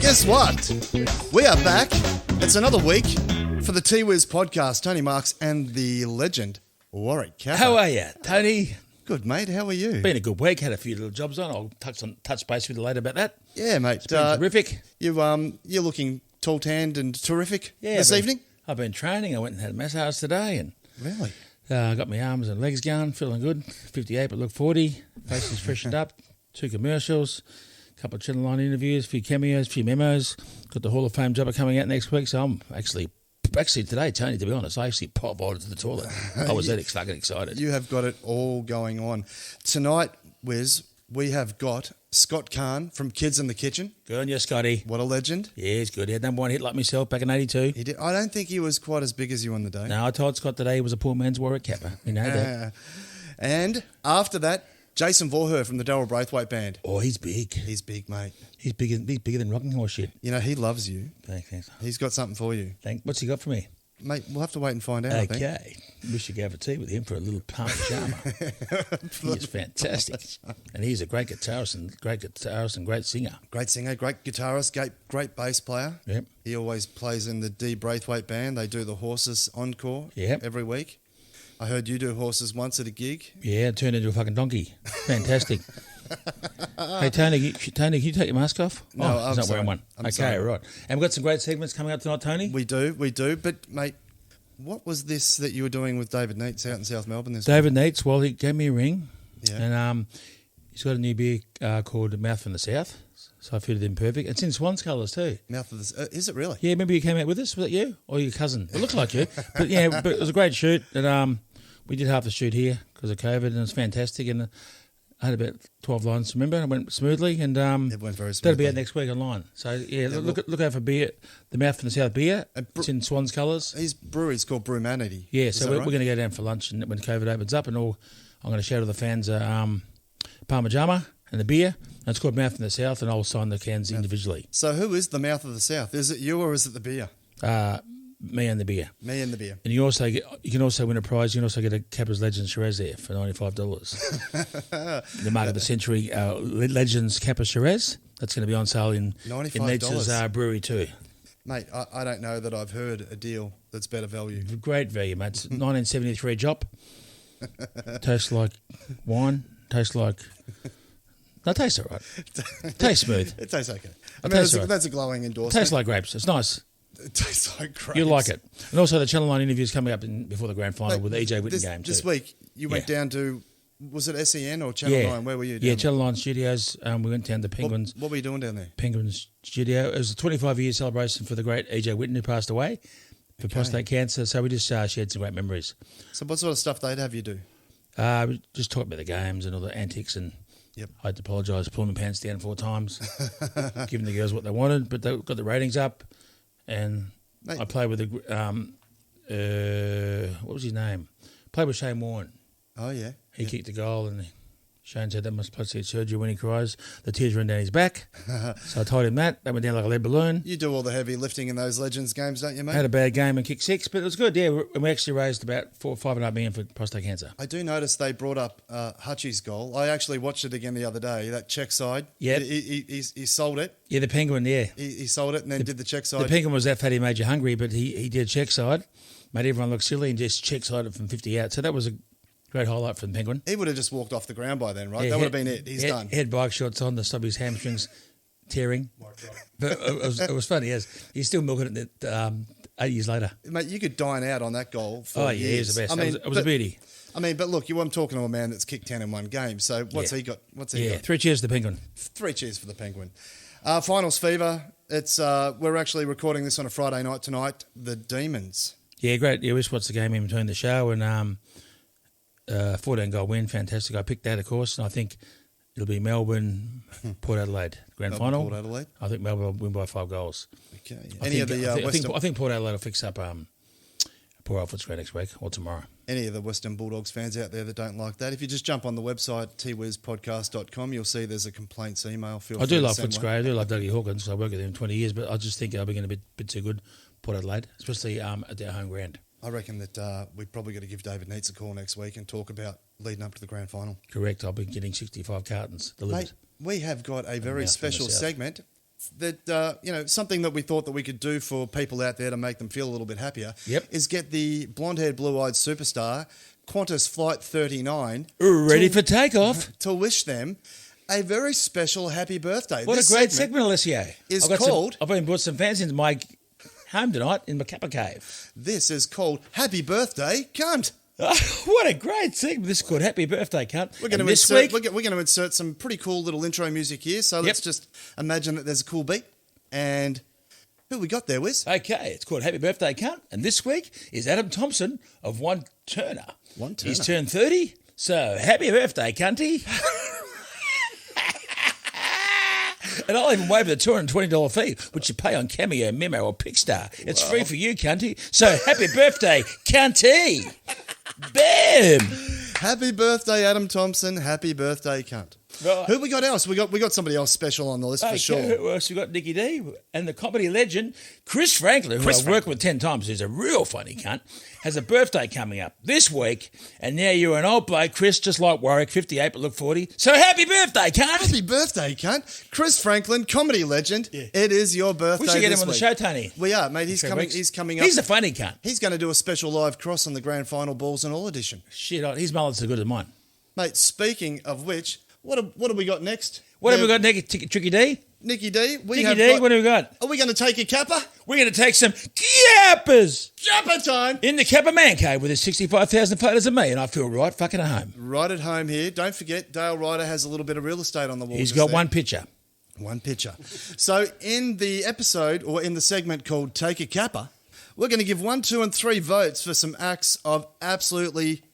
Guess what? We are back. It's another week for the T-Wiz Podcast. Tony Marks and the legend, Warwick Kappa. How are you, Tony? Good, mate. How are you? Been a good week. Had a few little jobs on. I'll touch base with you later about that. Yeah, mate. It's been terrific. You're looking tall-tanned and terrific this evening. I've been training. I went and had a massage today. And Really? got my arms and legs going, feeling good. 58 but look 40. Face is freshened up. 2 commercials. A couple of channel line interviews. A few cameos. A few memos. Got the Hall of Fame jobber coming out next week. So I'm actually today, Tony, to be honest, I actually vomited to the toilet. I was that fucking excited. You have got it all going on. Tonight, Wiz, we have got Scott Carne from Kids in the Kitchen. Good on you, Scotty. What a legend. Yeah, he's good. He had number one hit like myself back in 82. He did. I don't think he was quite as big as you on the day. No, I told Scott today he was a poor man's Warwick Kappa. You know that. And after that, Jason Vorherr from the Darryl Braithwaite Band. Oh, he's big. He's big, mate. He's bigger than rocking horse shit. You know, he loves you. Thanks. He's got something for you. What's he got for me? Mate, we'll have to wait and find out, I think. Okay. We should go for tea with him for a little pajama. He is fantastic. And he's a great guitarist and great singer. Great singer, great guitarist, great bass player. Yep. He always plays in the D. Braithwaite Band. They do the Horses encore every week. I heard you do horses once at a gig. Yeah, it turned into a fucking donkey. Fantastic. Hey, Tony, can you take your mask off? No, he's not wearing one. Okay, right. And we've got some great segments coming up tonight, Tony. We do. But, mate, what was this that you were doing with David Neitz out in South Melbourne this week? David Neitz, well, he gave me a ring. Yeah. And he's got a new beer called Mouth from the South. So I fitted in perfect. It's in Swans colours too. Mouth of the... is it really? Yeah, remember you came out with us? Was it you? Or your cousin? It looked like you. But it was a great shoot. And we did half the shoot here because of COVID, and it was fantastic. And I had about 12 lines, remember? It went smoothly. And it went very smoothly. That'll be out next week online. So, look out for beer, the Mouth from the South beer. It's in Swans colours. His brewery's called Brewmanity. Yeah, so we're going to go down for lunch and when COVID opens up, and I'm going to shout to the fans Parmigiana and the beer. And it's called Mouth from the South, and I'll sign the cans individually. So who is the Mouth of the South? Is it you or is it the beer? Me and the beer. Me and the beer. And you can also win a prize. You can also get a Kappa's Legends Shiraz there for $95. The Mark of the Century Legends Kappa Shiraz. That's going to be on sale in Neitz's brewery too. Mate, I don't know that I've heard a deal that's better value. Great value, mate. It's 1973 Jop. Tastes like wine. Tastes like... No, it tastes all right. Tastes smooth. It tastes okay. I mean, that's a glowing endorsement. Tastes like grapes. It's nice. It tastes like grapes. You'll like it. And also the Channel 9 interviews coming up before the grand final with the EJ Whitten game too. This week, you went down to, was it SEN or Channel 9? Where were you down there? Channel 9 Studios. We went down to Penguins. What were you doing down there? Penguins Studio. It was a 25-year celebration for the great EJ Whitten who passed away for prostate cancer. So we just shared some great memories. So what sort of stuff they'd have you do? We just talked about the games and all the antics, and I had to apologise, pulling my pants down 4 times, giving the girls what they wanted, but they got the ratings up, and I played with what was his name? Played with Shane Warne. Oh, yeah. He kicked the goal, and Shane said that must supposed to get surgery when he cries. The tears run down his back. So I told him that. That went down like a lead balloon. You do all the heavy lifting in those Legends games, don't you, mate? Had a bad game and kicked 6, but it was good, And we actually raised about $5.5 million for prostate cancer. I do notice they brought up Hutchie's goal. I actually watched it again the other day, that check side. Yeah. He sold it. Yeah, the Penguin, He sold it and then did the check side. The Penguin was that fat he made you hungry, but he did check side, made everyone look silly and just check sided from 50 out. So that was a great highlight for the Penguin. He would have just walked off the ground by then, right? Yeah, that would have been it. He's done. He had bike shorts on to stop his hamstrings tearing. But it was funny, yes. He's still milking it 8 years later. Mate, you could dine out on that goal for years. He was the best. I mean, it was a beauty. I mean, but look, I'm talking to a man that's kicked 10 in one game. So what's he got? Yeah, 3 cheers to the Penguin. 3 cheers for the Penguin. Finals fever. It's we're actually recording this on a Friday night tonight. The Demons. Yeah, great. Yeah, we just watched the game in between the show, and 14-goal win, fantastic. I picked that, of course, and I think it'll be Melbourne, Port Adelaide grand final. Port Adelaide. I think Melbourne will win by 5 goals. Okay. I think Port Adelaide will fix up Poor Alfred's great next week or tomorrow. Any of the Western Bulldogs fans out there that don't like that, if you just jump on the website, twizpodcast.com, you'll see there's a complaints email. I do love Footscray. I do love Dougie Hawkins. I worked with him 20 years, but I just think they're going to be a bit too good, Port Adelaide, especially at their home ground. I reckon that we've probably got to give David Neitz a call next week and talk about leading up to the grand final. Correct. I'll be getting 65 cartons delivered. Mate, we have got a very special myself. segment that, something that we thought that we could do for people out there to make them feel a little bit happier. Yep. Is get the blonde-haired, blue-eyed superstar, Qantas Flight 39. Ready for takeoff. To wish them a very special happy birthday. What This a great segment, Alessio. is I've called... I've been brought some fans into my home tonight in my Kappa Cave. This is called Happy Birthday Cunt. What a great segment. This is called Happy Birthday, Cunt. We're going to insert some pretty cool little intro music here. So let's just imagine that there's a cool beat. And who we got there, Wiz? Okay, it's called Happy Birthday, Cunt. And this week is Adam Thompson of One Turner. One Turner. He's turned 30, so happy birthday, cunty. And I'll even waive the $220 fee, which you pay on Cameo, Memo or Pickstar. It's free for you, cunty. So happy birthday, cunty. Bam! Happy birthday, Adam Thompson. Happy birthday, cunt. Right. Who we got else? We got somebody else special on the list for sure. Who else? We got Nicky D and the comedy legend Chris Franklin, who I've worked with 10 times, who's a real funny cunt, has a birthday coming up this week. And now you're an old bloke, Chris, just like Warwick, 58 but look 40. So happy birthday, cunt! Happy birthday, cunt. Chris Franklin, comedy legend. Yeah. It is your birthday. We should get him this on the week. show, Tony. We are, mate. He's coming up. He's a funny cunt. He's going to do a special live cross on the grand final balls and all edition. Shit, his mullet's as good as mine. Mate, speaking of which, what have we got next? What have we got, Tricky D? Nicky D? What have we got? Are we going to take a kappa? We're going to take some Kappas. Kappa time! In the Kappa Man Cave with his 65,000 photos of me, and I feel right fucking at home. Right at home here. Don't forget, Dale Ryder has a little bit of real estate on the wall. He's got one picture. One picture. So in the episode, or in the segment called Take a Kappa, we're going to give 1, 2 and 3 votes for some acts of absolutely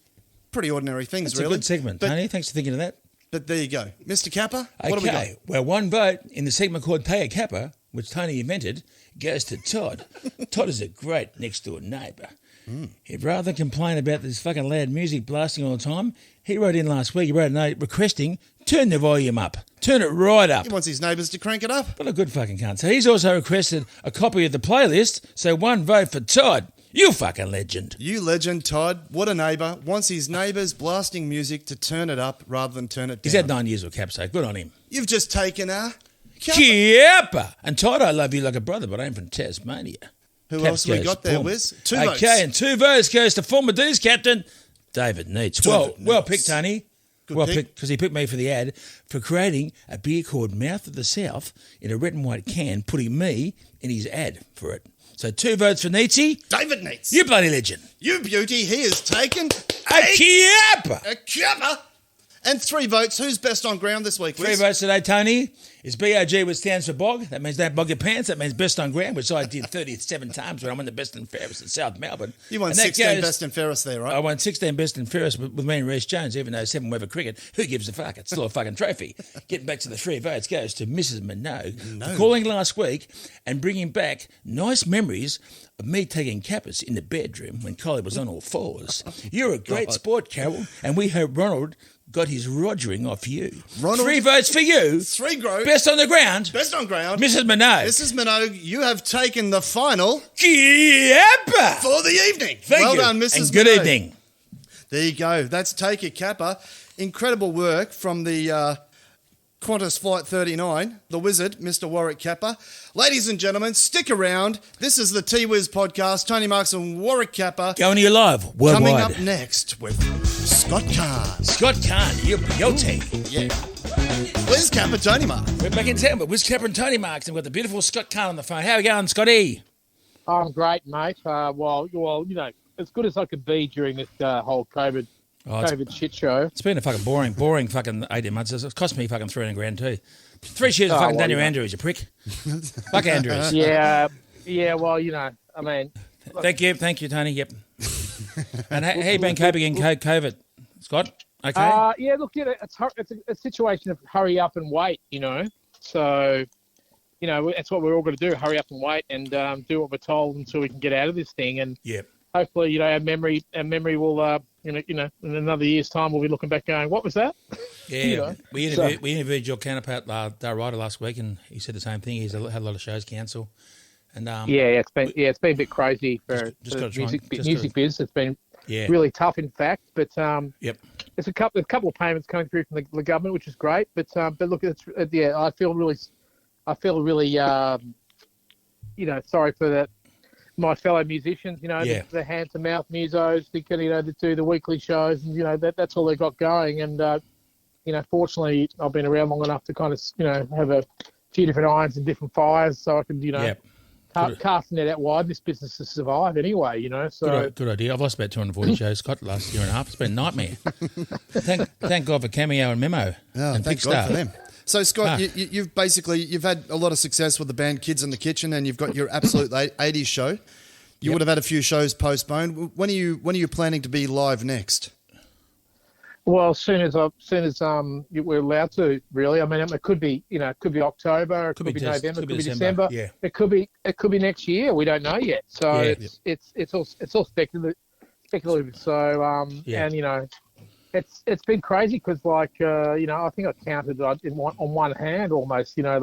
pretty ordinary things, That's really. a good segment, Tony. Thanks for thinking of that. But there you go. Mr. Kappa, what do we got? Well, one vote in the segment called Pay a Kappa, which Tony invented, goes to Todd. Todd is a great next-door neighbour. He'd rather complain about this fucking loud music blasting all the time. He wrote in last week, he wrote a note requesting, turn the volume up. Turn it right up. He wants his neighbours to crank it up. What a good fucking cunt. So he's also requested a copy of the playlist, so one vote for Todd. You fucking legend. You legend, Todd. What a neighbour. Wants his neighbours blasting music to turn it up rather than turn it down. He's had 9 years with Capso. Good on him. You've just taken a Kappa. And Todd, I love you like a brother, but I'm from Tasmania. Who else have we got there, Wiz? 2 votes. Okay, and 2 votes goes to former D's captain, David Neitz. Well picked, Tony. Well picked, because he picked me for the ad for creating a beer called Mouth of the South in a red and white can, putting me in his ad for it. So 2 votes for Neitzy. David Neitz. You bloody legend. You beauty. He has taken a Kappa. A Kappa. And 3 votes. Who's best on ground this week, 3 votes today, Tony. Is BOG, which stands for Bog. That means don't bog your pants. That means best on ground, which I did 37 times when I won the best and fairest in South Melbourne. You won 16 best and fairest there, right? I won 16 best and fairest with me and Reece Jones, even though 7 Weather cricket. Who gives a fuck? It's still a fucking trophy. Getting back to the 3 votes goes to Mrs. Minogue for calling last week and bringing back nice memories of me taking Kappas in the bedroom when Collie was on all fours. You're a great sport, Carol, and we hope Ronald got his rogering off you. Ronald, 3 votes for you. 3 grow. Best on the ground. Best on ground. Mrs. Minogue. Mrs. Minogue, you have taken the final Kappa for the evening. Thank you. Done, Mrs. And good Minogue. evening. There you go. That's Take a Kappa. Incredible work from the Qantas Flight 39, the wizard, Mr. Warwick Kappa. Ladies and gentlemen, stick around. This is the T-Wiz Podcast. Tony Marks and Warwick Kappa. Going to you live worldwide. Coming up next with Scott Carne. Scott Carne, you're team. Yeah. Wiz Kappa, Tony Marks. We're back in town with Wiz Kappa and Tony Marks, and we've got the beautiful Scott Carne on the phone. How are you going, Scotty? I'm great, mate. Well, you know, as good as I could be during this whole COVID shit show. It's been a fucking boring fucking 18 months. It's cost me fucking $300,000 too. 3 shares of fucking Daniel Andrews, you prick. Fuck Andrews. Yeah, well, you know, I mean. Thank you, Tony, yep. And how you been coping in COVID, Scott? Okay? Yeah, look, you know, it's a situation of hurry up and wait, you know. So, you know, that's what we're all going to do, hurry up and wait and do what we're told until we can get out of this thing. And hopefully, you know, our memory will, you know, in another year's time, we'll be looking back going, what was that? Yeah, you know? we interviewed your counterpart, Dale Ryder, last week, and he said the same thing. He's had a lot of shows cancelled. And it's been a bit crazy for the music biz. It's been really tough, in fact. But there's a couple of payments coming through from the government, which is great. But look, I feel really, sorry for my fellow musicians, the hand to mouth musos, that do the weekly shows, and that's all they got going. And fortunately, I've been around long enough to kind of have a few different irons and different fires, so I can cast the net out wide. This business to survive anyway, So good idea. I've lost about 240 shows, Scott, the last year and a half. It's been a nightmare. thank God for Cameo and Memo. Oh, and thank God for them. So, Scott, you've had a lot of success with the band Kids in the Kitchen, and you've got your Absolute 80s show. You would have had a few shows postponed. When are you planning to be live next? Well, as soon as we're allowed to, really. I mean, it could be October, it could be November, it could be December. Yeah. It could be next year. We don't know yet. So it's all speculative. So and it's been crazy because I think I counted on one hand almost. I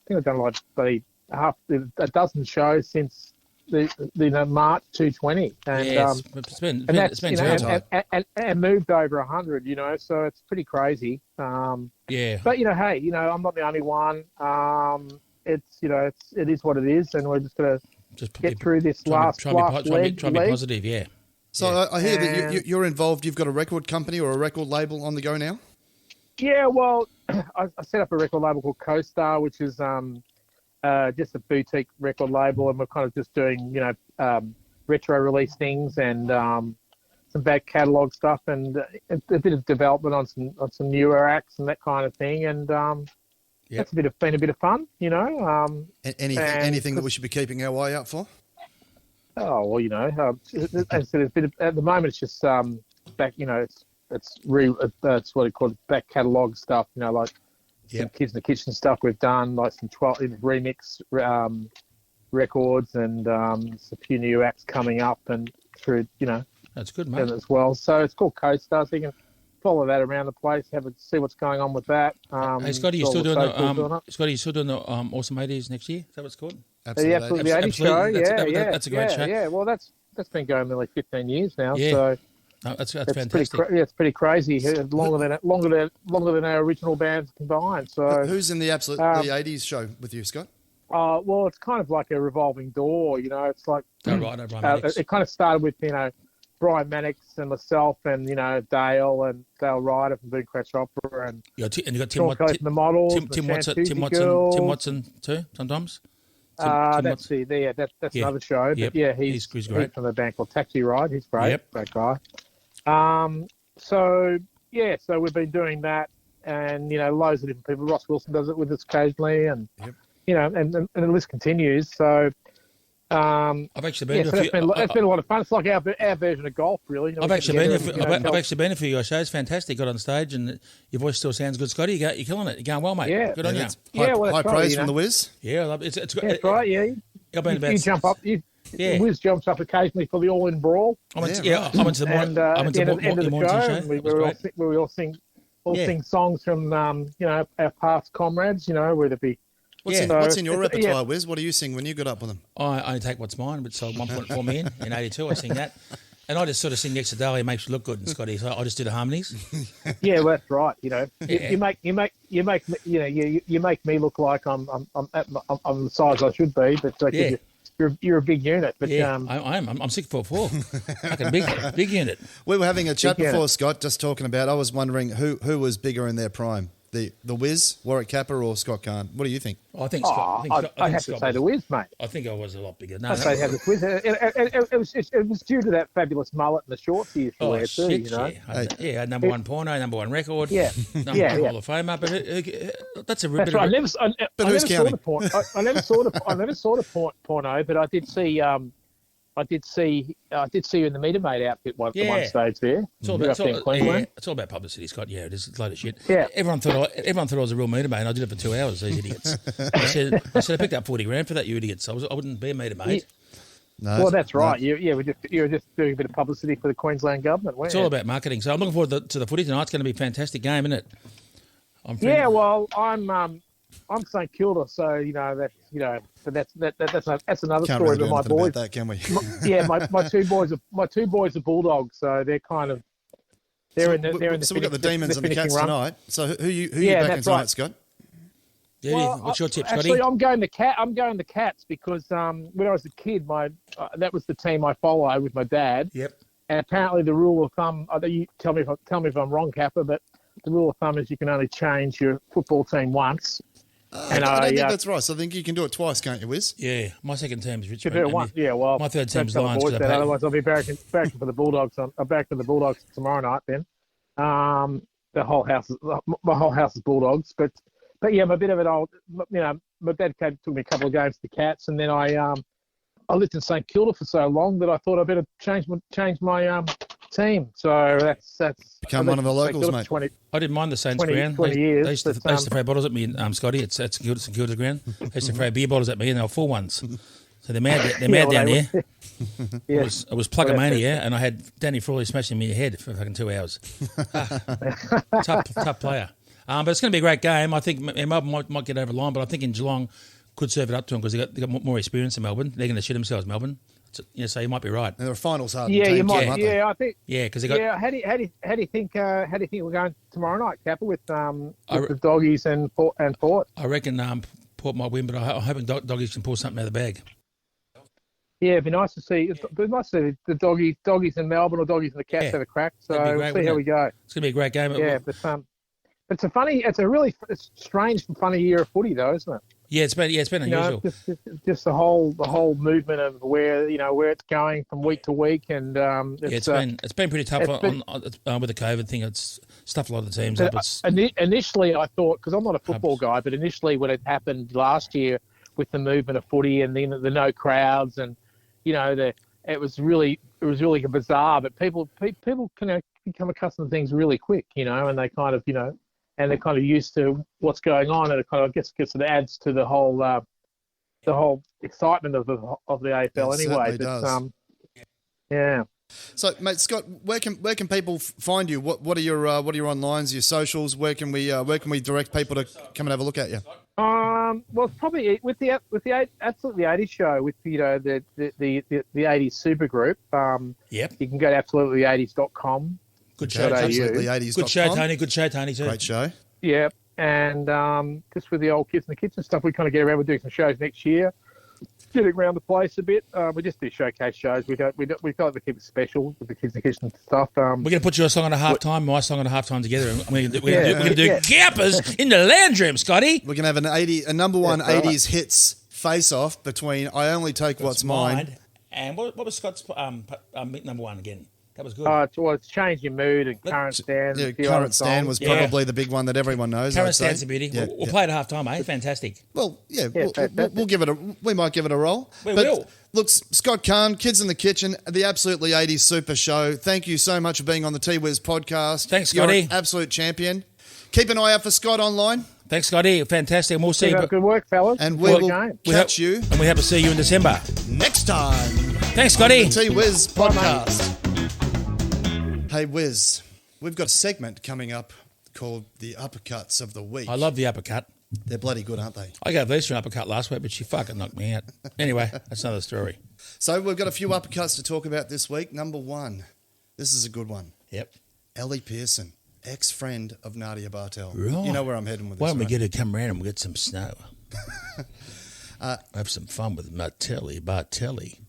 think I've done like half a dozen shows since the March 220, and it's been and moved over 100, so it's pretty crazy. But hey, I'm not the only one. It is what it is, and we're just gonna get through this last leg. Try to be positive, yeah. So I hear that you're involved. You've got a record company or a record label on the go now. Yeah, well, I set up a record label called Co-Star, which is just a boutique record label, and we're kind of just doing, retro release things and some back catalogue stuff, and a bit of development on some newer acts and that kind of thing. And that's been a bit of fun, Anything that we should be keeping our eye out for? Oh well, as I said, at the moment it's just back, it's what I call back catalogue stuff, like. Some Kids in the Kitchen stuff we've done, like some 12 remix records, and a few new acts coming up, and through that's good, mate, as well. So it's called Co-Star, so you can follow that around the place, see what's going on with that. Hey Scotty, you still doing the Awesome 80s next year? Is that what it's called? Absolutely, the 80s show. That's a great show. Yeah, well, that's been going nearly 15 years now. Yeah. So. No, that's fantastic. It's pretty crazy. Longer than our original bands combined. So who's in the the 80s show with you, Scott? Well, it's kind of like a revolving door. It's like it kind of started with Brian Mannix and myself and Dale Ryder from Bootcratch Opera, and you got Tim Watson, Tim Watson too sometimes. That's another show. But he's great. From a band called Taxi Ride. He's great, great guy. So we've been doing that, and loads of different people. Ross Wilson does it with us occasionally, and and the list continues. So I've actually been. It's been a lot of fun. It's like our version of golf, really. I've actually been a few of your shows. Fantastic. Got on stage, and your voice still sounds good, Scotty. You're killing it. You're going well, mate. Yeah, good on you. High praise from the Wiz. Yeah, I love it. That's right. Yeah, you jump up. Wiz jumps up occasionally for the all-in brawl. I'm into the morning show. We all sing songs from our past comrades. Whether it be. What's in your repertoire, Wiz? What do you sing when you got up with them? I only take what's mine, which sold 1.4 million in '82. I sing that, and I just sort of sing next to Dahlia, makes you look good, and Scotty. So I just do the harmonies. Yeah, well, that's right. You make me look like I'm the size I should be, but you're a big unit. But I am. I'm 6'4", like a big unit. We were having a chat before, Scott, just talking about. I was wondering who was bigger in their prime. The Wiz, Warwick Capper, or Scott Carne? What do you think? I think Scott. I have to say the Wiz, mate. I think I was a lot bigger. No, I'd say the Wiz. It was due to that fabulous mullet and the shorts he used to wear too. Yeah, number one porno, number one record. Number one Hall of Famer. But that's a that's right. I never saw the porno. I never saw the porno, but I did see. I did see you in the Meter Maid outfit one stage there. It's all about publicity, Scott. Yeah, it is. It's a load of shit. Yeah. Everyone thought I was a real Meter Maid, and I did it for 2 hours. These idiots. I said I picked up 40 grand for that. You idiots. I wouldn't be a Meter Maid. No, well, that's right. No. You were just doing a bit of publicity for the Queensland government. It's all about marketing. So I'm looking forward to the footy tonight. It's going to be a fantastic game, isn't it? I'm St Kilda, so but that's another story. But my boys, that, can we? my two boys are Bulldogs, so they're kind of They're in the. So we've got the Demons and the Cats run. tonight. So who you backing tonight, right. Scott? Yeah, well, what's your tip, Scotty? Actually, I'm going the Cats because when I was a kid, that was the team I followed with my dad. Yep. And apparently, the rule of thumb. You tell me if I'm wrong, Kappa, but the rule of thumb is you can only change your football team once. I don't think that's right. So I think you can do it twice, can't you, Wiz? Yeah, my second team's You do it once. Yeah, well, my third team's that's Lions. Otherwise, I'll be backing for the Bulldogs. I'm back for the Bulldogs tomorrow night. Then, my whole house is Bulldogs. But yeah, I'm a bit of an old. My dad took me a couple of games to the Cats, and then I lived in St Kilda for so long that I thought I better change my team. So that's become one of the locals, mate. I didn't mind the Saints 20 ground. 20 years, they used to throw bottles at me, Scotty. It's good. It's good ground. They used to throw beer bottles at me, and they were full ones. So they're mad. They're mad down there. Yeah. It was Plugomania, and I had Danny Frawley smashing me in the head for fucking 2 hours. Tough player. But it's going to be a great game. I think Melbourne might get over the line, but I think in Geelong could serve it up to them because they got more experience in Melbourne. They're going to shit themselves, Melbourne. So you might be right. And the finals hard. Yeah, you might. Aren't I think. Yeah, because they got. Yeah, how do you think we're going tomorrow night, Kappa, with the Doggies and Port? I reckon Port might win, but I'm hoping Doggies can pull something out of the bag. Yeah, it'd be nice to see. It'd be nice to see the Doggies in Melbourne or Doggies and the Cats have a crack. So we'll see how we go. It's going to be a great game. Yeah, but it's strange and funny year of footy though, isn't it? Yeah, it's been unusual. Just the whole movement of where it's going from week to week, and it's been pretty tough with the COVID thing. It's stuffed a lot of the teams up. Initially, I thought, because I'm not a football guy, but initially when it happened last year with the movement of footy and then the no crowds, and it was really bizarre. But people can become accustomed to things really quick, and they kind of and they're kind of used to what's going on, and it kind of gets it adds to the whole excitement of the AFL anyway. But, yeah. So, mate, Scott, where can people find you? What are your onlines, your socials? Where can we direct people to come and have a look at you? Well, it's probably with the Absolutely 80s show with the 80s super group. Yep. You can go to absolutely80s.com. Good show, absolutely80s.com. Good show, Tony. Good show, Tony. Too. Great show. Yeah, and just with the old Kids in the Kitchen stuff, we kind of get around. We're doing some shows next year, getting around the place a bit. We just do showcase shows. We feel like we keep it special with the Kids in the Kitchen stuff. We're going to put your song on a half-time, my song on a half-time together. We're going to do gappers in the lounge room, Scotty. We're going to have a number one 80s hits face-off between I Only Take What's Mine. And what was Scott's number one again? That was good. It's Change Your Mood and Current Stand. Yeah, Current Stand was probably the big one that everyone knows. Current Stand's a beauty. Yeah, we'll play it at half-time, mate. Fantastic. Well, we'll give it we might give it a roll. We will. Look, Scott Carne, Kids in the Kitchen, the Absolutely 80s Super Show. Thank you so much for being on the T-Wiz Podcast. Thanks, Scotty. You're an absolute champion. Keep an eye out for Scott online. Thanks, Scotty. Fantastic. And we'll see you. Good work, fellas. And we will catch you. And we hope to see you in December. Next time. Thanks, Scotty. The T-Wiz Podcast. Hey, Wiz, we've got a segment coming up called The Uppercuts of the Week. I love the uppercut. They're bloody good, aren't they? I gave Lisa an uppercut last week, but she fucking knocked me out. Anyway, that's another story. So we've got a few uppercuts to talk about this week. Number one, this is a good one. Yep. Ellie Pearson, ex-friend of Nadia Bartel. Right. You know where I'm heading with this, Why don't we right? get her to come around and we'll get some snow? Have some fun with Bartelli.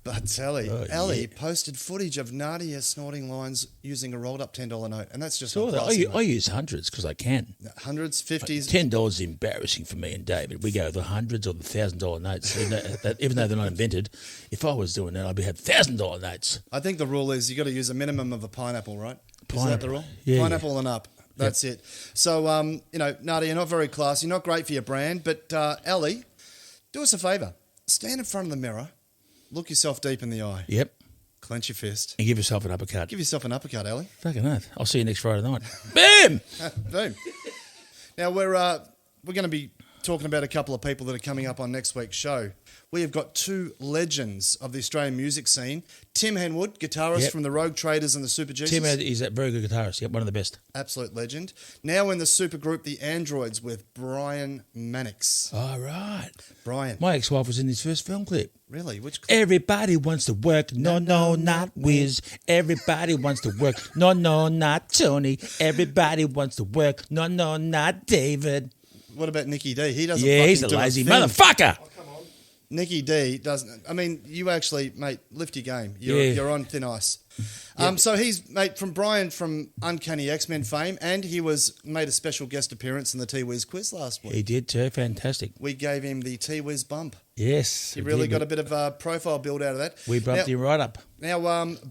Oh, Ellie posted footage of Nadia snorting lines using a rolled up $10 note, and that's just not classy, I use hundreds because I can. Hundreds, 50s. $10 is embarrassing for me and David. We go with the hundreds or the $1,000 notes, even though they're not invented. If I was doing that, I'd have $1,000 notes. I think the rule is you got to use a minimum of a pineapple, right? Pineapple. Is that the rule? Yeah, pineapple and up. That's it. So, Nadia, not very classy, not great for your brand, but Ellie, do us a favour. Stand in front of the mirror, look yourself deep in the eye. Yep. Clench your fist. And give yourself an uppercut. Give yourself an uppercut, Ellie. Fucking oath. I'll see you next Friday night. Boom! Boom. Now, we're going to be talking about a couple of people that are coming up on next week's show. We have got two legends of the Australian music scene. Tim Henwood, guitarist from the Rogue Traders and the Super Jesus. Tim is a very good guitarist. Yep, one of the best. Absolute legend. Now in the supergroup The Androids with Brian Mannix. Oh, right. Brian. My ex-wife was in his first film clip. Really? Which clip? Everybody wants to work. No, not Wiz. Everybody wants to work. No, not Tony. Everybody wants to work. No, not David. What about Nicky D? He doesn't he's a lazy motherfucker. Oh, come on. Nicky D doesn't. I mean, you actually, mate, lift your game. You're on thin ice. So he's, mate, from Brian from Uncanny X-Men fame, and he made a special guest appearance in the T-Wiz quiz last week. He did too. Fantastic. We gave him the T-Wiz bump. Yes. He really got a bit of a profile build out of that. We bumped him right up. Now,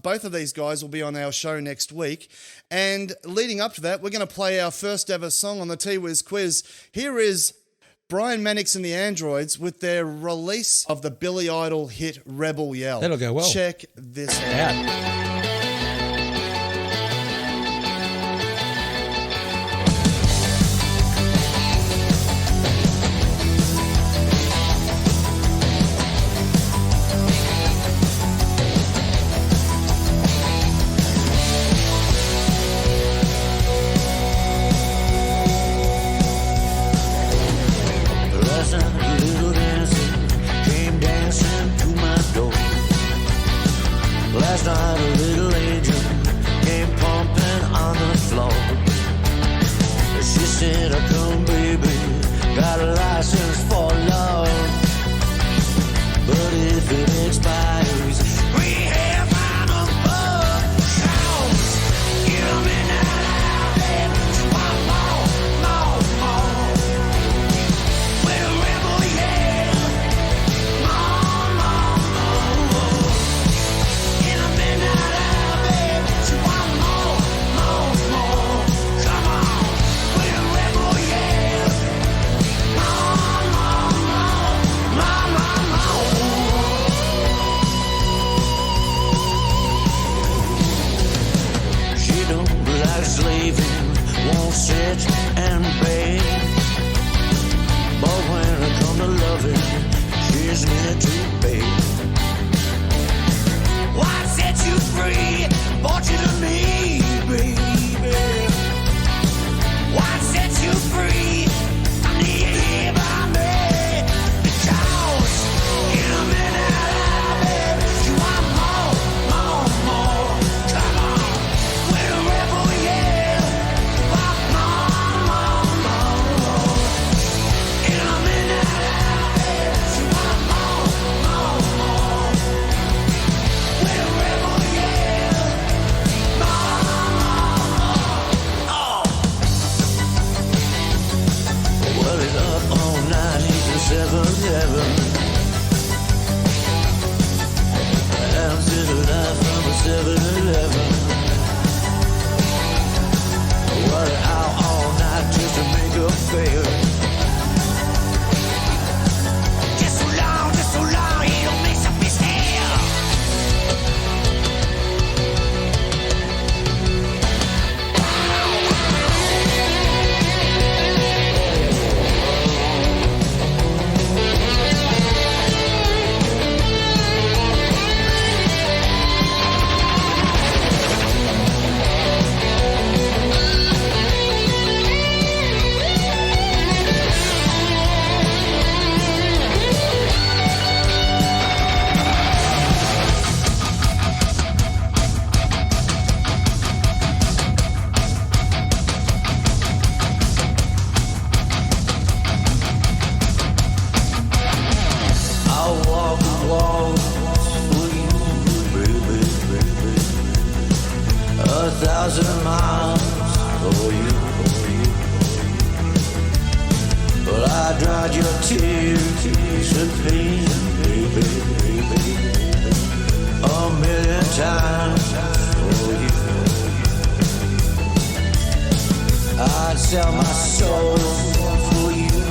both of these guys will be on our show next week. And leading up to that, we're going to play our first ever song on the T-Wiz quiz. Here is Brian Mannix and the Androids with their release of the Billy Idol hit Rebel Yell. That'll go well. Check this out. Last night a little angel came pumping on the floor. She said, "I come, baby, got a license for love, but if it expires, we have on above. Shout, get 'em in that alley, one more. We're a rebel, yeah, more. In a midnight alley, she want more. Come on, we're a rebel, yeah, more. She don't like slaving, won't sit and beg, but when it come to loving, she's here to pay. What set you free? Brought you to me, baby. What set you free? I need you here by me. Because in a minute, baby, you want more. Come on, we're a rebel, yeah. Want more. In a minute, baby, you want more. We're a rebel, yeah. Oh. Well, it's up all night, he's a 7-Eleven. I'm still alive from a 7-Eleven. Well, out all night just to make a fair. Just so long, he don't mix up his hair. I'll walk the walls for you, baby. 1,000 miles for you. But I dried your tears of pain, baby. 1,000,000 times for you. I'd sell my soul for you,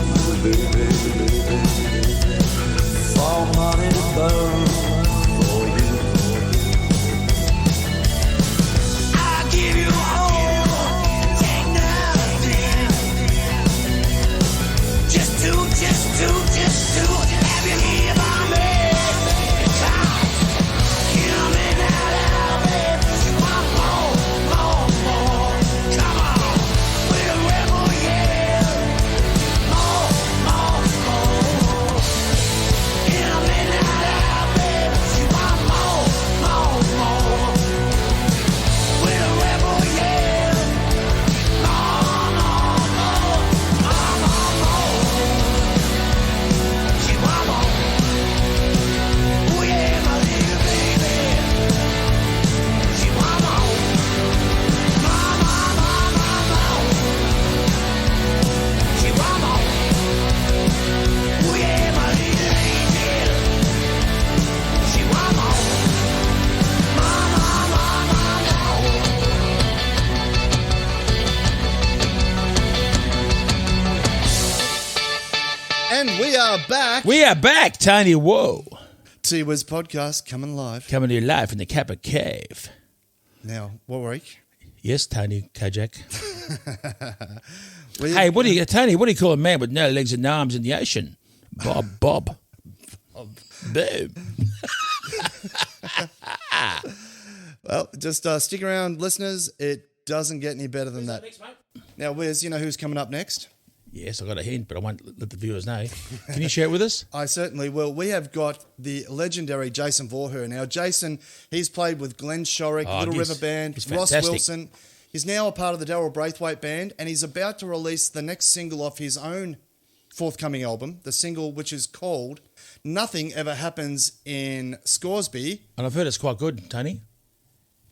baby. For money to burn for you. I'll give you all, take nothing. Just to just to have you here by me. Because coming out of it, she want more. Come on, we're a rebel, yeah. More. Coming out of it, she want more. We're a rebel, yeah. She want more. Oh yeah, my little baby. She want more. She want more. Oh yeah, my little angel. She want more. And we are back. We are back, Tony. Whoa. T-Wiz Podcast coming live. Coming to you live from the Kappa Cave. Now, Warwick. Yes, Tony Kajak. We- Hey, Tony, what do you call a man with no legs and no arms in the ocean? Bob. Boom. Well, just stick around, listeners. It doesn't get any better than that. Now, Wiz, you know who's coming up next? Yes, I got a hint, but I won't let the viewers know. Can you share it with us? I certainly will. We have got the legendary Jason Vorherr. Now, Jason, he's played with Glenn Shorrock, Little he's- River Band, he's Ross fantastic. Wilson. He's now a part of the Daryl Braithwaite Band, and he's about to release the next single off his own forthcoming album, the single which is called Nothing Ever Happens in Scoresby. And I've heard it's quite good, Tony.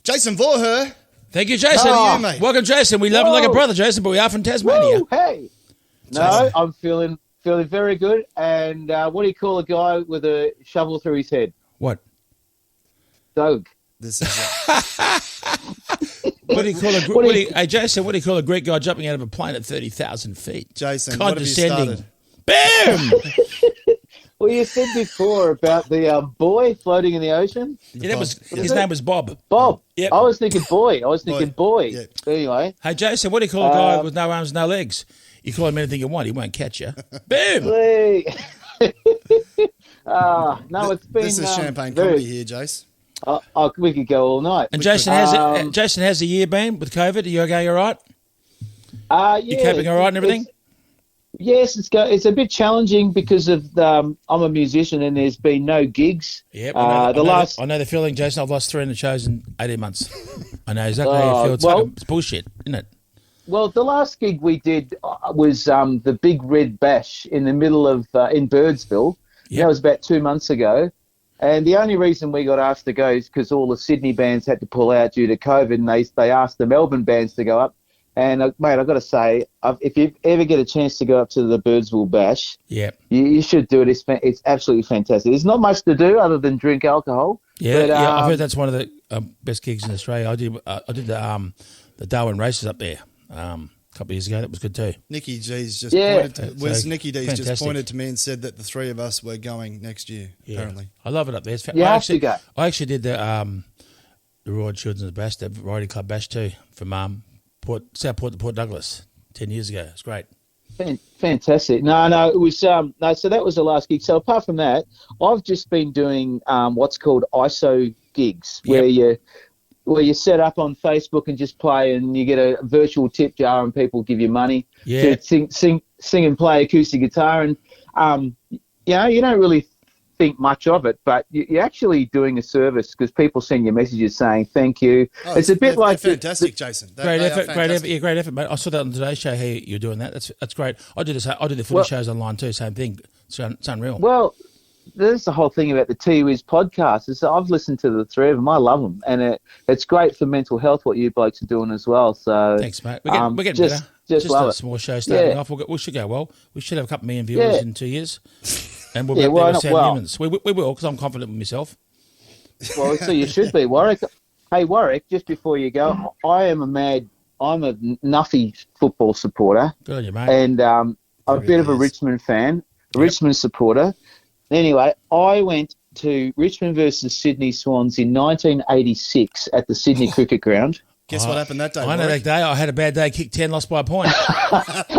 Jason Vorherr. Thank you, Jason. Oh, mate. Welcome, Jason. We love him like a brother, Jason, but we are from Tasmania. Woo, hey. No, I'm feeling very good. And what do you call a guy with a shovel through his head? What? What Doug. is it? What do you call hey, Jason, what do you call a Greek guy jumping out of a plane at 30,000 feet? Jason, what have you started? Bam! Well, you said before about the boy floating in the ocean. Yeah, his name was Bob. Bob. Yep. I was thinking boy. Boy. Yeah. Anyway. Hey, Jason, what do you call a guy with no arms, no legs? You call him anything you want, he won't catch you. Bam! Hey. No, it's been... This is champagne very- comedy here, Jace. we could go all night. And Jason, how's the year been with COVID? Are you okay, all right? Yeah, You coping all right and everything? Yes, it's a bit challenging because of I'm a musician and there's been no gigs. Yep. I know the feeling, Jason. I've lost 300 shows in 18 months. I know exactly how you feel. It's bullshit, isn't it? Well, the last gig we did was the Big Red Bash in the middle of in Birdsville. Yep. That was about 2 months ago. And the only reason we got asked to go is because all the Sydney bands had to pull out due to COVID, and they asked the Melbourne bands to go up. And, mate, I've got to say, if you ever get a chance to go up to the Birdsville Bash, Yep. you should do it. It's absolutely fantastic. There's not much to do other than drink alcohol. Yeah, but, I've heard that's one of the best gigs in Australia. I did the Darwin races up there a couple of years ago. That was good too. Nicky G's just Yeah. Nicky D's just fantastic. pointed to me and said that the three of us were going next year, Yeah. apparently. I love it up there. It's You have to go. I actually did the Royal Children's Bash, the Riding Club Bash too, from Southport to Port Douglas 10 years ago. It's great. Fantastic. No, it was so that was the last gig. So apart from that, I've just been doing what's called ISO gigs, where you set up on Facebook and just play, and you get a virtual tip jar, and people give you money to sing and play acoustic guitar, and you don't really think much of it, but you're actually doing a service because people send you messages saying thank you. Oh, it's a bit like fantastic, Jason. Great effort, mate. I saw that on today's show. How you're doing that? That's great. I do the footy shows online too. Same thing. It's unreal. Well, there's the whole thing about the T-Wiz Podcast. Is I've listened to the three of them. I love them, and it's great for mental health what you blokes are doing as well. So thanks, mate. We're getting better. Just love a it. small show starting off. We should go well. We should have a couple million viewers in 2 years, and we'll be up there with Sam Humans. We will, because I'm confident with myself. Well, so you should be, Warwick. Hey, Warwick, just before you go, I'm a Nuffy football supporter. Good on you, mate. And I'm a bit of a Richmond fan, Richmond supporter. Anyway, I went to Richmond versus Sydney Swans in 1986 at the Sydney Cricket Ground. Guess what happened that day? I know that day. I had a bad day, kicked 10, lost by a point.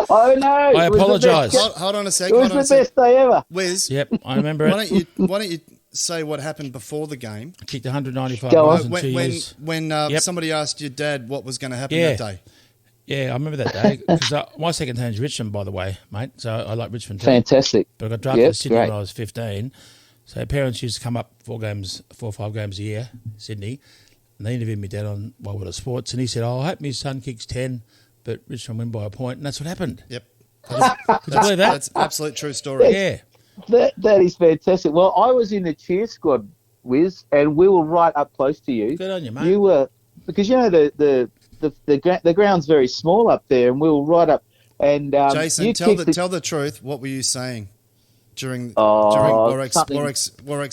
Oh, no. I apologise. Hold on a sec. It was the best day ever. Wiz. Yep, I remember it. Why don't you say what happened before the game? I kicked 195 Go goals on. in 2 years. When somebody asked your dad what was going to happen Yeah. that day. Yeah, I remember that day. Because my second team's Richmond, by the way, mate. So I like Richmond too. Fantastic. But I got drafted Yep, to Sydney great. when I was 15. So parents used to come up 4 or 5 games a year, Sydney. And they interviewed me dad on World Sports. And he said, I hope my son kicks 10, but Richmond win by a point. And that's what happened. Yep. Could you believe that? That's absolute true story. Yeah. That is fantastic. Well, I was in the cheer squad, Wiz, and we were right up close to you. Good on you, mate. You were, because you know the ground's very small up there, and we were right up. And Jason, you tell the truth. What were you saying during Warwick's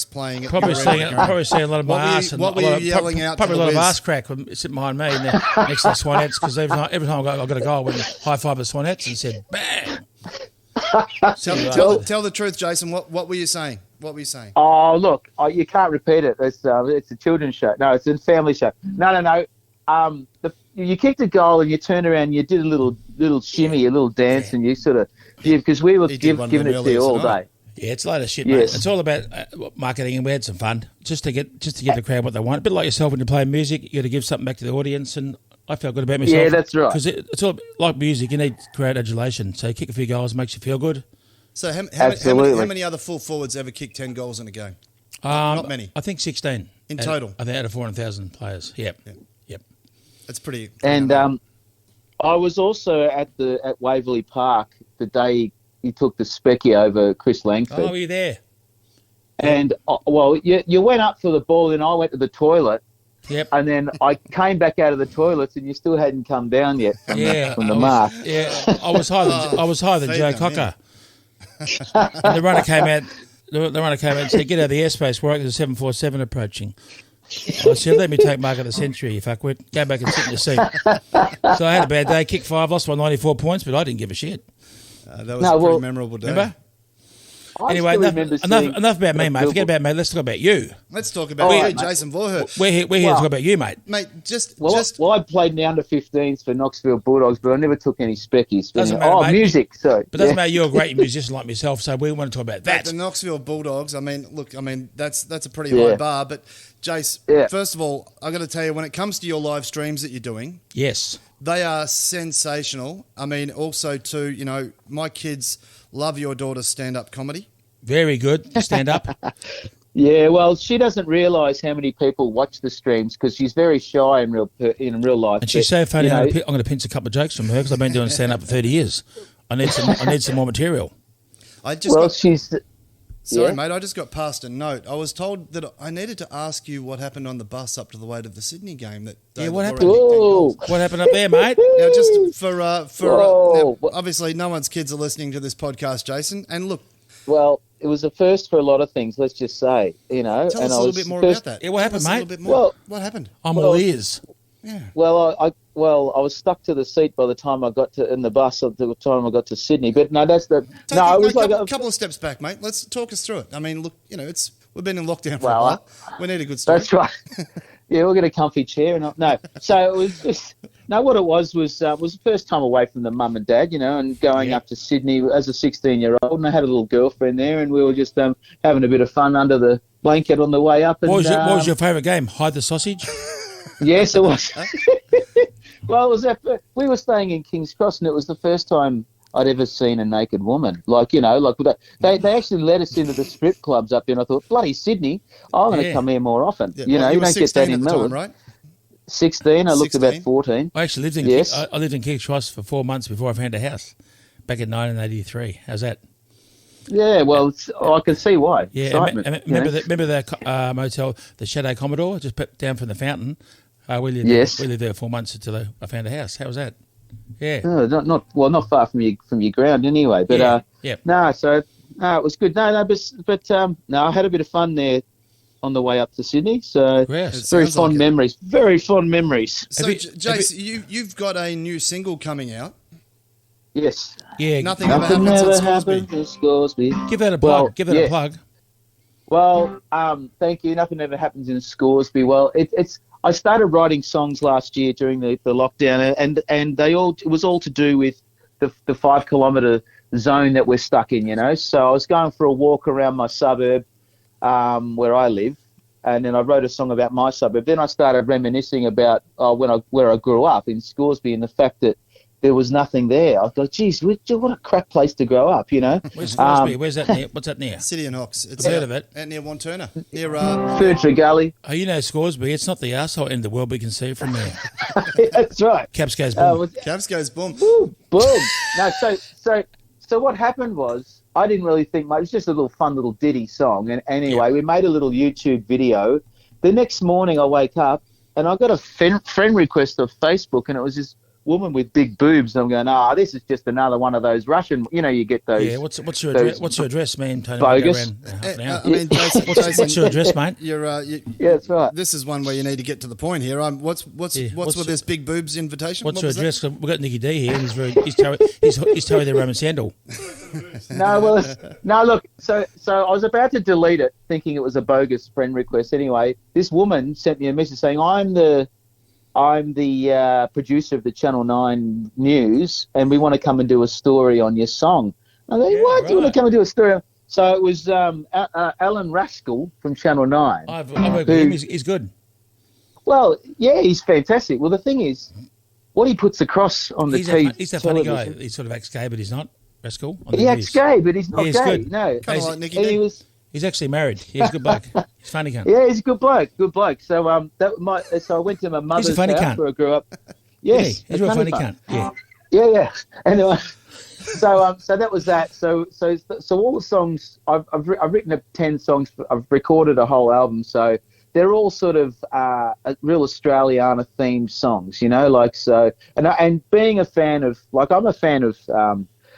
playing? Probably seeing a lot of my ass. What were you yelling out? Probably a to lot the of Wiz? ass crack sitting behind me and next to the Swanettes, because every time I got a goal, I went high five the Swanettes and said, bang. Tell the truth, Jason. What were you saying? What were you saying? Oh, look, you can't repeat it. It's a children's show. No, it's a family show. No. You kicked a goal and you turned around and you did a little shimmy, a little dance, and you sort of, because we were giving it to you all day. Yeah, it's a load of shit, mate. Yes. It's all about marketing, and we had some fun just to give the crowd what they want. A bit like yourself when you play music, you got to give something back to the audience, and I felt good about myself. Yeah, that's right. Because it's all like music, you need crowd adulation. So you kick a few goals, makes you feel good. So how many other full forwards ever kicked 10 goals in a game? Not many. I think 16 in total. I think out of 400,000 players. Yep. That's pretty. And I was also at Waverley Park the day he took the specky over Chris Langford. Oh, were you there? And you went up for the ball, and I went to the toilet. Yep. And then I came back out of the toilets, and you still hadn't come down yet from the mark. Yeah, I was higher than Joe Cocker. And the runner came out. The runner came out and said, "Get out of the airspace. We're there's a 747 approaching." I said, "Let me take mark of the century, you fuckwit. Go back and sit in your seat." So I had a bad day. Kicked 5, lost by 94 points, but I didn't give a shit. That was a pretty memorable day. Remember? Anyway, enough about me, mate. Forget about me. Let's talk about you. Let's talk about you, Jason Vorherr. We're here to talk about you, mate. Mate, I played in the under-15s for Knoxville Bulldogs, but I never took any speckies. Doesn't matter, mate. Music, sorry. But doesn't matter. You're a great musician like myself, so we want to talk about that. The Knoxville Bulldogs. I mean, that's a pretty high bar. But Jace, first of all, I got to tell you, when it comes to your live streams that you're doing, yes, they are sensational. I mean, also too, my kids love your daughter's stand-up comedy. Very good. Stand up. Yeah, well, she doesn't realise how many people watch the streams because she's very shy in real life. And she's so funny. I'm going to pinch a couple of jokes from her because I've been doing stand up for 30 years. I need some more material. Sorry, mate. I just got passed a note. I was told that I needed to ask you what happened on the bus up to the way to the Sydney game. What happened? What happened up there, mate? Now, just for obviously, no one's kids are listening to this podcast, Jason. And look, well, it was a first for a lot of things. Let's just say, Tell us a little bit more about that. Yeah, what happened, mate? A little bit more. Well, what happened? I'm all ears. Yeah. Well, I was stuck to the seat by the time I got in the bus. At the time I got to Sydney, but no, that's the I was a couple of steps back, mate. Let's talk us through it. I mean, look, we've been in lockdown for a while. We need a good story. That's right. Yeah, we'll get a comfy chair and no. So it was just what it was the first time away from the mum and dad, and going up to Sydney as a 16-year-old, and I had a little girlfriend there, and we were just having a bit of fun under the blanket on the way up. And, what was your favourite game? Hide the sausage? Yes, it was. Well, it was we were staying in King's Cross, and it was the first time I'd ever seen a naked woman. They actually let us into the strip clubs up there, and I thought, bloody Sydney, I'm going to come here more often. Yeah. You don't get that in Melbourne. Time, right? 16. I looked about 14. I actually lived in I lived in King's Cross for 4 months before I found a house back in 1983. How's that? Yeah, well, I can see why. Yeah, remember the motel, the Shadow Commodore, just put down from the fountain. We lived there 4 months until I found a house. How was that? Yeah. Oh, not far from your ground anyway. But it was good. But I had a bit of fun there on the way up to Sydney. So very fond memories. Very fond memories. So, Jace, you've got a new single coming out. Yes. Yeah. Nothing ever happens in Scoresby. Give that a plug. A plug. Well, thank you. Nothing ever happens in Scoresby. Well, I started writing songs last year during the lockdown, and it was all to do with the 5 kilometre zone that we're stuck in, you know. So I was going for a walk around my suburb where I live, and then I wrote a song about my suburb. Then I started reminiscing about where I grew up in Scoresby, and the fact that there was nothing there. I thought, geez, what a crap place to grow up, you know. Where's Scoresby? Where's that near? What's that near? City and Hawks. It's I've heard of it. Out near Wanturna. Near Furniture Gully. Oh, you know Scoresby. It's not the arsehole end of the world we can see from there. That's right. Caps goes boom. Caps goes boom. Boom. No, so what happened was I didn't really think much. It was just a little fun little ditty song. And anyway, we made a little YouTube video. The next morning I wake up and I got a friend request of Facebook, and it was this woman with big boobs, and I'm going, this is just another one of those Russian, you know, you get those. Yeah, what's your address? What's your address, man? Tony, bogus. I mean, Jason, what's your address, mate? Yeah, that's right. This is one where you need to get to the point here. What's with this big boobs invitation? What's your address? We've got Nicky D here. He's towing the Roman sandal. No, look. So I was about to delete it, thinking it was a bogus friend request. Anyway, this woman sent me a message saying, I'm the producer of the Channel 9 News, and we want to come and do a story on your song. I go, what? Right. Do you want to come and do a story? So it was Alan Rascal from Channel 9. I've heard him. He's good. Well, yeah, he's fantastic. Well, the thing is, what he puts across on the TV... He's a funny guy. He sort of acts gay, but he's not, Rascal. He acts gay, but he's not gay. Good. No. Kind of like Nicky D. He's actually married. He's a good bloke. He's funny cunt. Yeah, he's a good bloke. So so I went to my mother's house cunt. where I grew up. Yes, he's a funny cunt. Yeah. Yeah. Anyway, so that was that. So all the songs I've written 10 songs. I've recorded a whole album. So they're all sort of real Australiana themed songs, you know, like so. And being a fan of I'm a fan of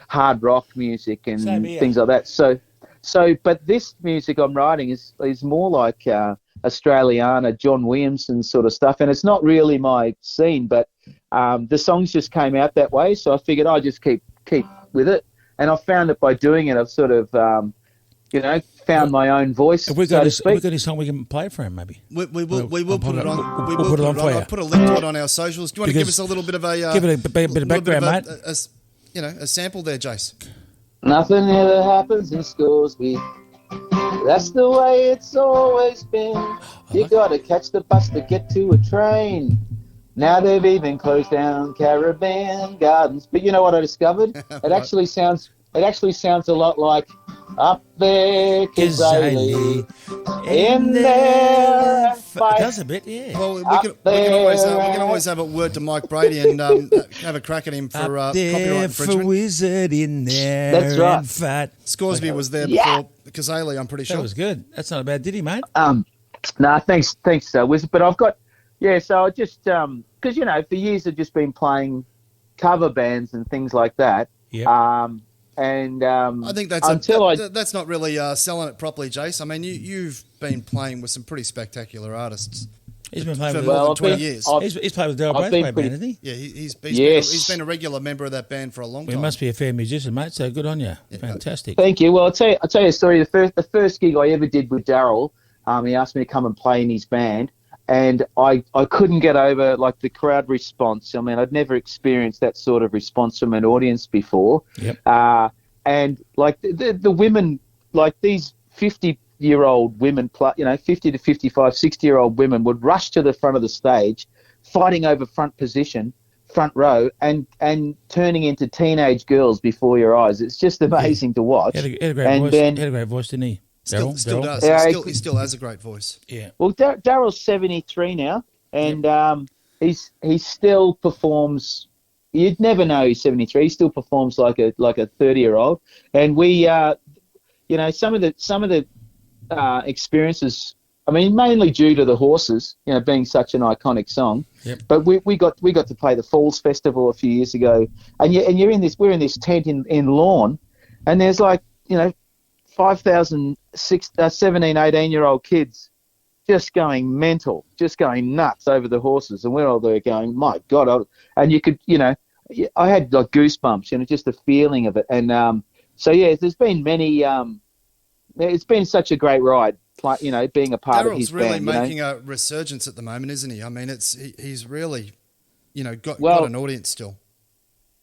hard rock music and things like that. So, but this music I'm writing is more like Australiana, John Williamson sort of stuff, and it's not really my scene, but the songs just came out that way, so I figured I'd just keep with it, and I found that by doing it, I've sort of, found my own voice. Have we got a song we can play for him, maybe? We will put it on. We'll put it on for you. I'll put a link to it on our socials. Do you want to give us a little bit of a... give it a bit of background, mate. A sample there, Jace. Nothing ever happens in Scoresby. That's the way it's always been. You gotta catch the bus to get to a train. Now they've even closed down Caribbean Gardens. But you know what I discovered? It actually sounds a lot like Up There, Kazali, in there. It does a bit, yeah. Well, we can always have a word to Mike Brady and have a crack at him for copyright infringement. For wizard in there. That's right. And fat. Scoresby was there before Kazali, I'm pretty sure. That was good. That's not a bad ditty, mate. Thanks, Wizard. But I've got, so I just, because, for years I've just been playing cover bands and things like that. Yeah. I think that's not really selling it properly, Jace. I mean, you've been playing with some pretty spectacular artists. He's been playing for more than 20 years. He's played with Daryl Braithwaite band, hasn't he? Yeah, he's been a regular member of that band for a long time. He must be a fair musician, mate. So good on you. Fantastic. Thank you. Well, I'll tell you a story. The first gig I ever did with Daryl, he asked me to come and play in his band, and I couldn't get over the crowd response. I mean, I'd never experienced that sort of response from an audience before. Yep. And the women, these 50-year-old women, 50 to 55, 60-year-old women would rush to the front of the stage, fighting over front position, front row, and turning into teenage girls before your eyes. It's just amazing to watch. He had a great voice, didn't he? Still does. He still has a great voice. Yeah. Well, Daryl's 73 now, and he still performs. You'd never know he's 73. He still performs like a 30-year-old, and we, some of the experiences. I mean, mainly due to the horses, being such an iconic song. Yep. But we got to play the Falls Festival a few years ago, and we're in this tent in Lawn, and there's 5,000 17, 18-year-old kids just going mental, just going nuts over the horses, and we're all there going, my God! And you could, I had goosebumps, just the feeling of it, and there's been many. It's been such a great ride, being a part of Daryl's his really band. making a resurgence at the moment, isn't he? I mean, he's really, got an audience still.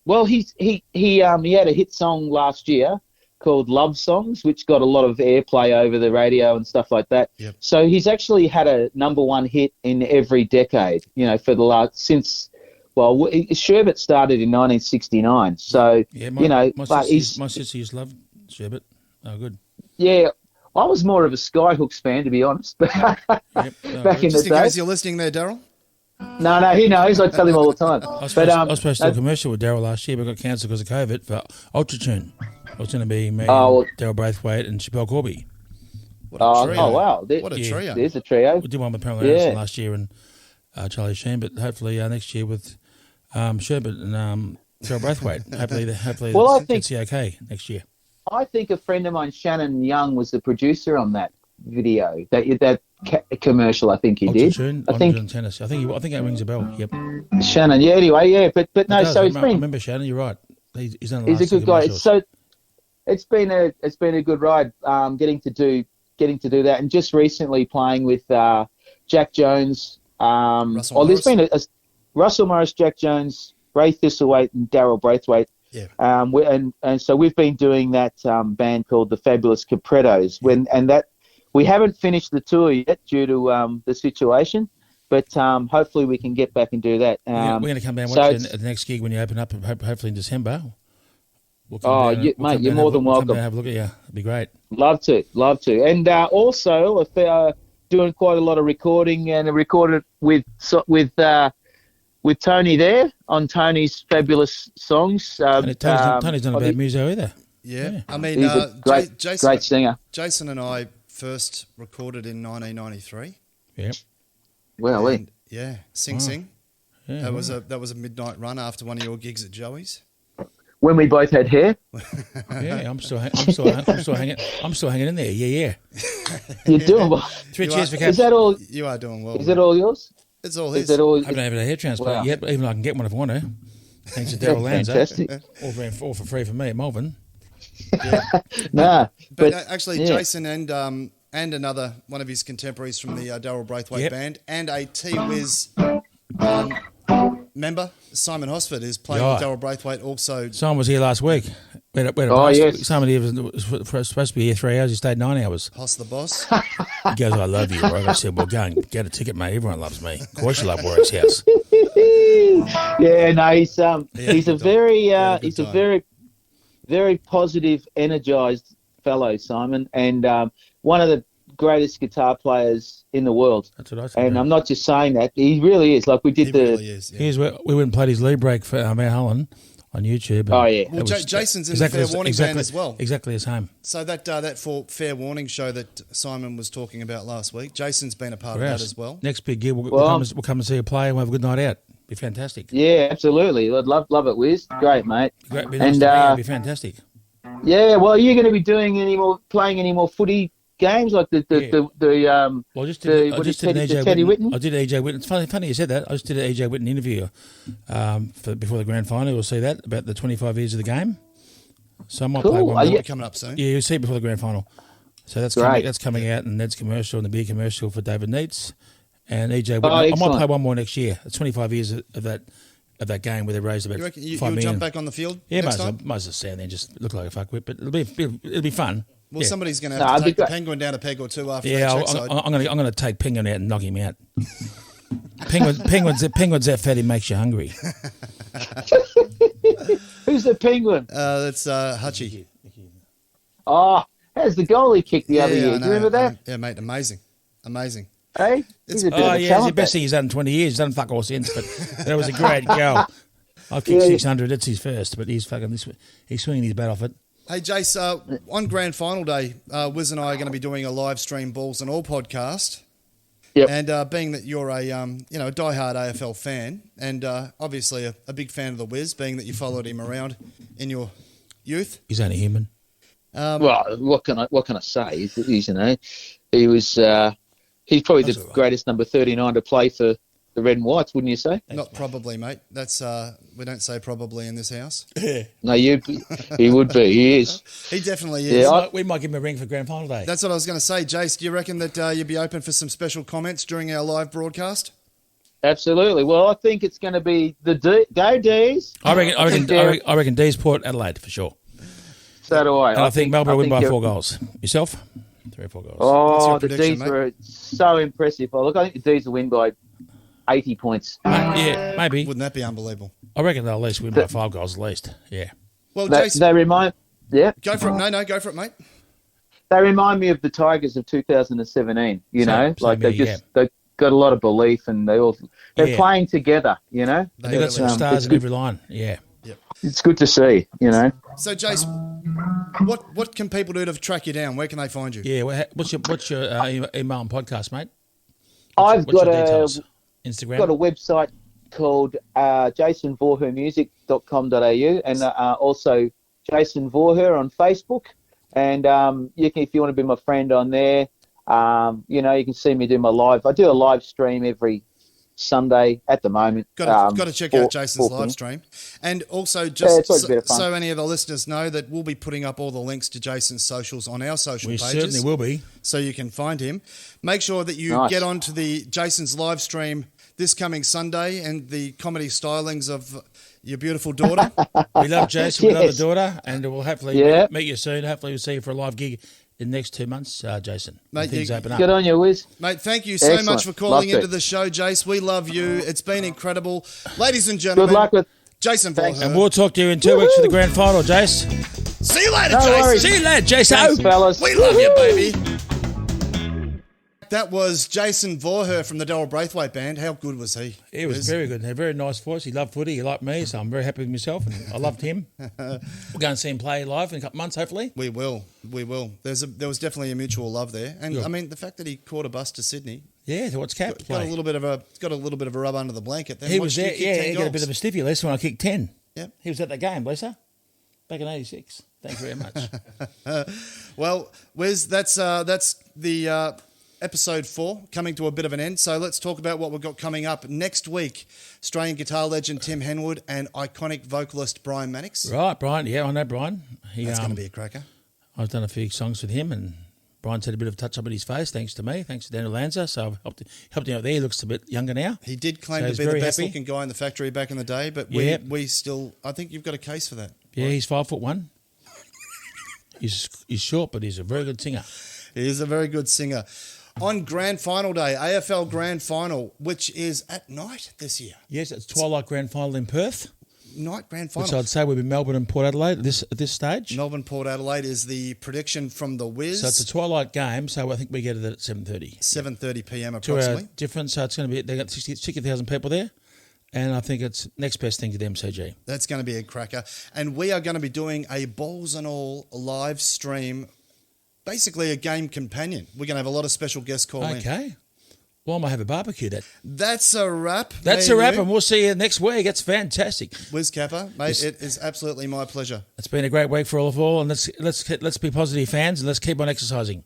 Well, he had a hit song last year called Love Songs, which got a lot of airplay over the radio and stuff like that. Yep. So he's actually had a number one hit in every decade, for the last, Sherbet started in 1969. So, my sister used to love Sherbet. Oh, good. Yeah, I was more of a Skyhooks fan, to be honest. Back in the Just in day. case you're listening there, Daryl. No, he knows. I tell him all the time. I was supposed to do a commercial with Daryl last year, but got cancelled because of COVID for Ultratune. It was going to be me, Daryl Braithwaite, and Chappelle Corby. What a trio. Wow. What a trio. There's a trio. We did one with Pamela Anderson last year and Charlie Sheen, but hopefully next year with Sherbet and Daryl Braithwaite. Hopefully Well, I it's think- the okay next year. I think a friend of mine, Shannon Young, was the producer on that video, that commercial. I think he did. I think tennis. I think that rings a bell. Yep. Shannon. Yeah. Anyway. Yeah. But no. It does. So it's I been. remember Shannon. You're right. He's done the He's last a good two guy. commercials. So it's been a good ride. Getting to do that, and just recently playing with Jack Jones. There's been a Russell Morris, Jack Jones, Ray Thistlethwaite, and Daryl Braithwaite. Yeah. And so we've been doing that band called the Fabulous Caprettos. We haven't finished the tour yet due to the situation, but hopefully we can get back and do that. We're going to come down and watch you at the next gig when you open up, hopefully in December. Mate, you're more than welcome. Come down and have a look at you. It'd be great. Love to. And also, doing quite a lot of recording, and I recorded with Tony there on Tony's fabulous songs. Tony's done a bad muso either. Yeah. I mean, he's a great singer. Jason and I first recorded in 1993. Yeah. Well, Yeah, Sing. Yeah, That was a midnight run after one of your gigs at Joey's. when we both had hair. Yeah, I'm still hanging in there. Yeah. You're doing well. Three cheers for Is Cap. that all? You are doing well. Is that all yours? It's all Is his. that all? I haven't had a hair transplant Wow. yet, but even I can get one if I want to. Thanks to Daryl Lanza. Fantastic. All for free for me at Malvern. Nah, But actually, yeah. Jason and another one of his contemporaries from the Daryl Braithwaite band, and a T-Wiz member, Simon Hosford, is playing with Daryl Braithwaite also. Simon was here last week. Yes. Simon here was supposed to be here 3 hours. He stayed 9 hours. Hoss the boss. He goes, I love you, Warwick. I said, well, go and get a ticket, mate. Everyone loves me. Of course you love Warwick's house. Yeah, no, he's a very good time. very, very positive, energised fellow, Simon, and one of the greatest guitar players in the world. That's what I said. And I'm not just saying that; he really is. Like we did He the. really is. Yeah. Here's where we went and played his lead break for Mount Holland on YouTube. Oh yeah. Well, Jason's in the Fair Warning band as well. Exactly the same. So that Fair Warning show that Simon was talking about last week, Jason's been a part of that as well. Next big gig, we'll come and see you play and we'll have a good night out. Be fantastic. Yeah, absolutely. I'd love it, Wiz. Great, mate. Great, be nice to meet you. It'd be fantastic. Yeah, well, are you going to be playing any more footy games like the Well, I just did an AJ Teddy Whitten. Whitten? I did AJ Whitten. It's funny you said that. I just did an AJ Whitten interview before the grand final. You'll see that about the 25 years of the game. So I might play one. That'll be coming up soon. Yeah, you'll see it before the grand final. So that's coming out, and Ned's commercial and the beer commercial for David Neitz and EJ Whitten. I might play one more next year. It's 25 years of that game where they raised about You reckon 5 you'll million. jump back on the field Yeah, next might time? as well stand there and just look like a fuckwit, but it'll be fun. Well, Yeah. somebody's going to have to be take the great. Penguin down a peg or two after Yeah, that trackside. I'm going to take Penguin out and knock him out. Penguin's that fat he makes you hungry. Who's the Penguin? That's Hutchie. Oh, how's the goalie kick the other I year? Do know. you remember that? Yeah, mate, amazing. Hey, he's a bit of a It's the talent, best that. thing he's done in 20 years. He's done fuck all since, but that was a great goal. I've kicked 600. That's his first, but he's swinging his bat off it. Hey, Jace, on grand final day, Wiz and I are going to be doing a live stream Balls and All podcast. Yep. And being that you're a diehard AFL fan, and obviously a big fan of the Wiz, being that you followed him around in your youth. He's only human. Well, what can I say? He was he's probably the greatest number 39 to play for the red and whites, wouldn't you say? Not probably, mate. That's we don't say probably in this house. No, he would be. He is. He definitely is. Yeah, We might give him a ring for grand final day. That's what I was going to say, Jace. Do you reckon that you'd be open for some special comments during our live broadcast? Absolutely. Well, I think it's going to be go D's. I reckon D's Port Adelaide for sure. So do I. And I think Melbourne will win by 4 goals. Yourself? 3 or 4 goals. Oh, the prediction, D's mate? were so impressive. I think the D's will win by 80 points. Yeah, maybe. Wouldn't that be unbelievable? I reckon they'll at least win by 5 goals at least. Yeah. Well, They Jace, remind. Yeah. go for it. No, go for it, mate. They remind me of the Tigers of 2017. You know, same like they here, just they got a lot of belief and they're playing together. You know, They've got some stars in every line. Yeah. it's good to see. You know. So, Jace, what can people do to track you down? Where can they find you? Yeah. What's your email and podcast, mate? I've got your a details? Instagram. got a website called jasonvorhermusic.com.au and also Jason Vorherr on Facebook. And if you want to be my friend on there, you can see me do my live. I do a live stream every Sunday at the moment. Got to check out Jason's live stream. And also, just so any of the listeners know that we'll be putting up all the links to Jason's socials on our social We pages. certainly will be. So you can find him. Make sure that you get onto the Jason's live stream this coming Sunday and the comedy stylings of your beautiful daughter. We love Jason. We love the daughter. And we'll hopefully meet you soon. Hopefully we'll see you for a live gig in the next 2 months, Jason. Mate, things open up. Good on you, Wiz. Mate, thank you so Excellent. much for calling Love into the show, Jace. We love you. It's been incredible. Ladies and Good gentlemen, luck with. Jason Thanks. Vorherr. And we'll talk to you in 2 weeks for the grand final, Jace. See you later, No Jason. worries. See you later, Jason. Thanks, fellas. We love you, baby. That was Jason Vorherr from the Darryl Braithwaite Band. How good was he? He was very good. He had a very nice voice. He loved footy. He liked me, so I'm very happy with myself, and I loved him. We'll go and see him play live in a couple of months, hopefully. We will. There was definitely a mutual love there, and I mean the fact that he caught a bus to Sydney. Yeah, to watch Cap Got play. a little bit of a rub under the blanket. Then He was watched there. you kick Yeah, 10 he got a goals. bit of a stiffy lesson when I kicked 10. Yep. He was at that game, bless her, back in '86. Thank you very much. Well, Wes, that's the episode 4 coming to a bit of an end. So let's talk about what we've got coming up next week. Australian guitar legend Tim Henwood and iconic vocalist Brian Mannix. Right, Brian. Yeah, I know Brian. That's going to be a cracker. I've done a few songs with him, and Brian's had a bit of a touch up in his face, thanks to me, thanks to Daniel Lanza. So I've helped him out there. He looks a bit younger now. He did claim So to he's be the very best happy. looking guy in the factory back in the day, but we still, I think you've got a case for that. Yeah, he's 5'1". He's short, but he's a very good singer. He is a very good singer. On Grand Final Day, AFL Grand Final, which is at night this year. Yes, it's Twilight Grand Final in Perth, Night Grand Final. which I'd say would be Melbourne and Port Adelaide at this stage. Melbourne, Port Adelaide is the prediction from the Wiz. So it's a twilight game, so I think we get it at 7:30. 7:30 p.m. 2 hour approximately. difference, so it's going to be, they got 60,000 people there, and I think it's next best thing to the MCG. That's going to be a cracker. And we are going to be doing a balls and all live stream, basically a game companion. We're going to have a lot of special guests call in. Okay. Well, I might have a barbecue then. That's a wrap. That's me a wrap, you. and we'll see you next week. It's fantastic. Wiz Kappa, mate, it is absolutely my pleasure. It's been a great week for all, and let's be positive fans, and let's keep on exercising.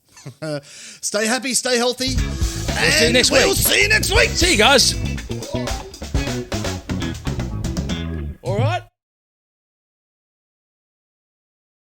Stay happy, stay healthy. See you next week. We'll see you next week. See you guys.